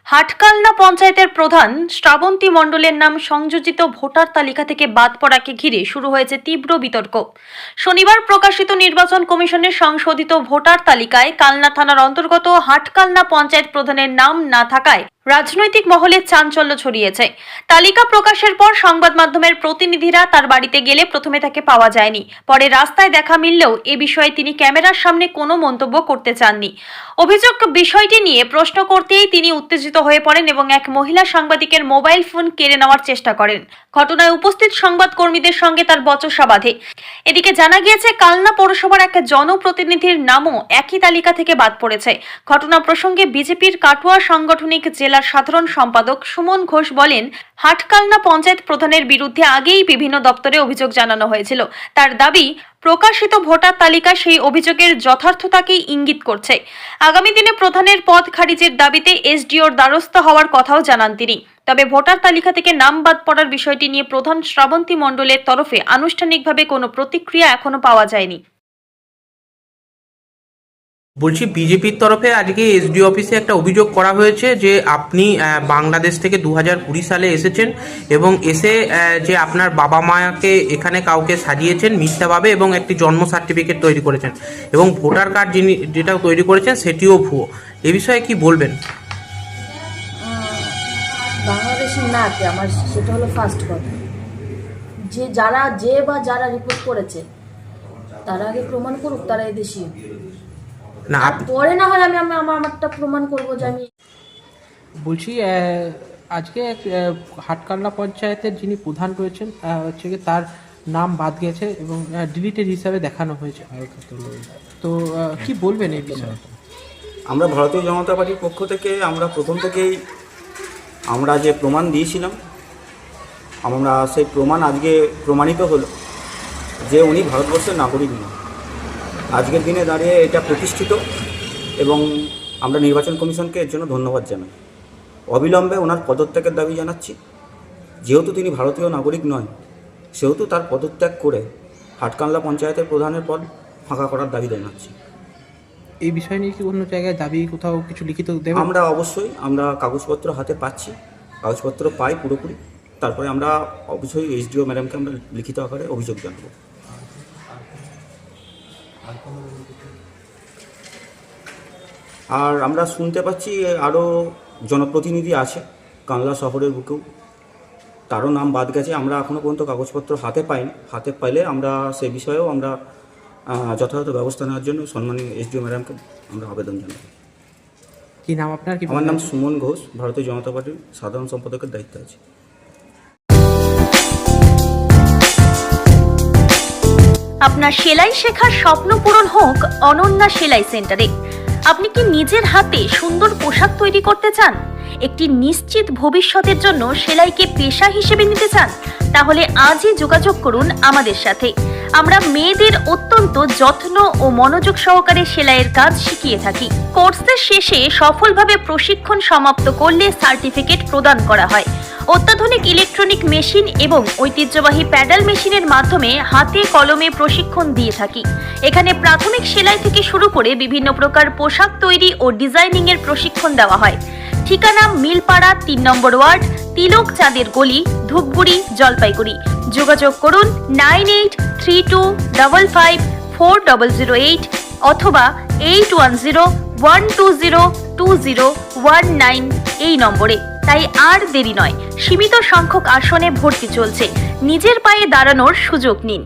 হাটকালনা পঞ্চায়েতের প্রধান শ্রাবন্তী মণ্ডলের নাম সংযোজিত ভোটার তালিকা থেকে বাদ পড়াকে ঘিরে শুরু হয়েছে তীব্র বিতর্ক। শনিবার প্রকাশিত নির্বাচন কমিশনের সংশোধিত ভোটার তালিকায় কালনা থানার অন্তর্গত হাটকালনা পঞ্চায়েত প্রধানের নাম না থাকায় রাজনৈতিক মহলে চাঞ্চল্য ছড়িয়েছে। তালিকা প্রকাশের পর সংবাদ মাধ্যমের প্রতিনিধিরা তার বাড়িতে গেলে প্রথমে তাকে পাওয়া যায়নি। পরে রাস্তায় দেখা মিললেও এ বিষয়ে তিনি ক্যামেরার সামনে কোনো মন্তব্য করতে চাননি। অভিযোগ বিষয়টি নিয়ে প্রশ্ন করতেই তিনি উত্তেজিত হয়ে পড়েন এবং এক মহিলা সাংবাদিকের মোবাইল ফোন কেড়ে নেওয়ার চেষ্টা করেন। ঘটনায় উপস্থিত সংবাদকর্মীদের সঙ্গে তার বচসা বাধে। এদিকে জানা গিয়েছে কালনা পৌরসভার এক জনপ্রতিনিধির নামও একই তালিকা থেকে বাদ পড়েছে। ঘটনা প্রসঙ্গে বিজেপির কাটুয়া সাংগঠনিক জেলার সাধারণ সম্পাদক সুমন ঘোষ বলেন, হাটকালনা পঞ্চায়েত প্রধানের বিরুদ্ধে আগেই বিভিন্ন দপ্তরে অভিযোগ জানানো হয়েছিল। তার দাবি, প্রকাশিত ভোটার তালিকা সেই অভিযোগের যথার্থতাকেই ইঙ্গিত করছে। আগামী দিনে প্রধানের পদ খারিজের দাবিতে এসডিওর দ্বারস্থ হওয়ার কথাও জানান তিনি। তবে ভোটার তালিকা থেকে নাম বাদ পড়ার বিষয়টি নিয়ে প্রধান শ্রাবন্তী মণ্ডলের তরফে আনুষ্ঠানিকভাবে কোনো প্রতিক্রিয়া এখনো পাওয়া যায়নি। বলছি, বিজেপির তরফে আজকে এসডি অফিসে একটা অভিযোগ করা হয়েছে যে আপনি বাংলাদেশ থেকে 2020 সালে এসেছেন এবং এসে যে আপনার বাবা মাকে এখানে কাউকে সাজিয়েছেন মিথ্যাভাবে এবং একটি জন্ম সার্টিফিকেট তৈরি করেছেন এবং ভোটার কার্ড যেটা তৈরি করেছেন সেটিও ভুয়ো। এ বিষয়ে কি বলবেন? বাংলাদেশি না কি আমার, সেটা হলো ফার্স্ট কথা। যারা রিপোর্ট করেছে তারা আগে প্রমাণ করুক তারা এদেশি, না পরে না হয় আমি আমারটা প্রমাণ করবো যে আমি। বলছি, আজকে হাটকালনা পঞ্চায়েতের যিনি প্রধান রয়েছেন হচ্ছে কি তার নাম বাদ গেছে এবং ডিলিটেড হিসাবে দেখানো হয়েছে। তো কি বলবেন এই বিষয়ে? আমরা ভারতীয় জনতা পার্টির পক্ষ থেকে আমরা প্রথম থেকেই আমরা যে প্রমাণ দিয়েছিলাম, আমরা সেই প্রমাণ আজকে প্রমাণিত হলো যে উনি ভারতবর্ষের নাগরিক নন। আজকের দিনে দাঁড়িয়ে এটা প্রতিষ্ঠিত এবং আমরা নির্বাচন কমিশনকে এর জন্য ধন্যবাদ জানাই। অবিলম্বে ওনার পদত্যাগের দাবি জানাচ্ছি। যেহেতু তিনি ভারতীয় নাগরিক নয়, সেহেতু তার পদত্যাগ করে হাটকালনা পঞ্চায়েতের প্রধানের পদ ফাঁকা করার দাবি জানাচ্ছি। এই বিষয় নিয়ে কি অন্য জায়গায় দাবি কোথাও কিছু লিখিত দেবেন? আমরা অবশ্যই কাগজপত্র হাতে পাচ্ছি, কাগজপত্র পাই পুরোপুরি, তারপরে আমরা অবশ্যই এসডিও ম্যাডামকে আমরা লিখিত আকারে অভিযোগ জানাবো। আর আমরা শুনতে পাচ্ছি আরও জনপ্রতিনিধি আছে কালনা শহরের বুকেও, তারও নাম বাদ গেছে। আমরা এখনও পর্যন্ত কাগজপত্র হাতে পাইনি। হাতে পাইলে আমরা সে বিষয়েও আমরা যথাযথ ব্যবস্থা নেওয়ার জন্য সম্মানীয় এসডিও ম্যাডামকে আমরা আবেদন জানাবো। কি নাম আপনার? আমার নাম সুমন ঘোষ, ভারতীয় জনতা পার্টির সাধারণ সম্পাদকের দায়িত্বে আছে। আপনার সেলাই শেখার স্বপ্ন পূরণ হোক অনন্যা সেলাই সেন্টারে। আপনি কি নিজের হাতে সুন্দর পোশাক তৈরি করতে চান? একটি নিশ্চিত ভবিষ্যতের জন্য সেলাইকে পেশা হিসেবে নিতে চান? তাহলে আজই যোগাযোগ করুন আমাদের সাথে। আমরা মেয়েদের অত্যন্ত যত্ন ও মনোযোগ সহকারে সেলাইয়ের কাজ শিখিয়ে থাকি। কোর্সের শেষে সফলভাবে প্রশিক্ষণ সমাপ্ত করলে সার্টিফিকেট প্রদান করা হয়। অত্যাধুনিক ইলেকট্রনিক মেশিন এবং ঐতিহ্যবাহী প্যাডেল মেশিনের মাধ্যমে হাতে কলমে প্রশিক্ষণ দিয়ে থাকি। এখানে প্রাথমিক সেলাই থেকে শুরু করে বিভিন্ন প্রকার পোশাক তৈরি ও ডিজাইনিং এর প্রশিক্ষণ দেওয়া হয়। ঠিকানা মিলপাড়া 3 নম্বর ওয়ার্ড, তিলক চাঁদের গলি, ধূপগুড়ি, জলপাইগুড়ি। যোগাযোগ করুন 9832554008 অথবা 8101202019 এই নম্বরে। তাই আর দেরি নয়, সীমিত সংখ্যক আসনে ভর্তি চলছে। নিজের পায়ে দাঁড়ানোর সুযোগ নিন।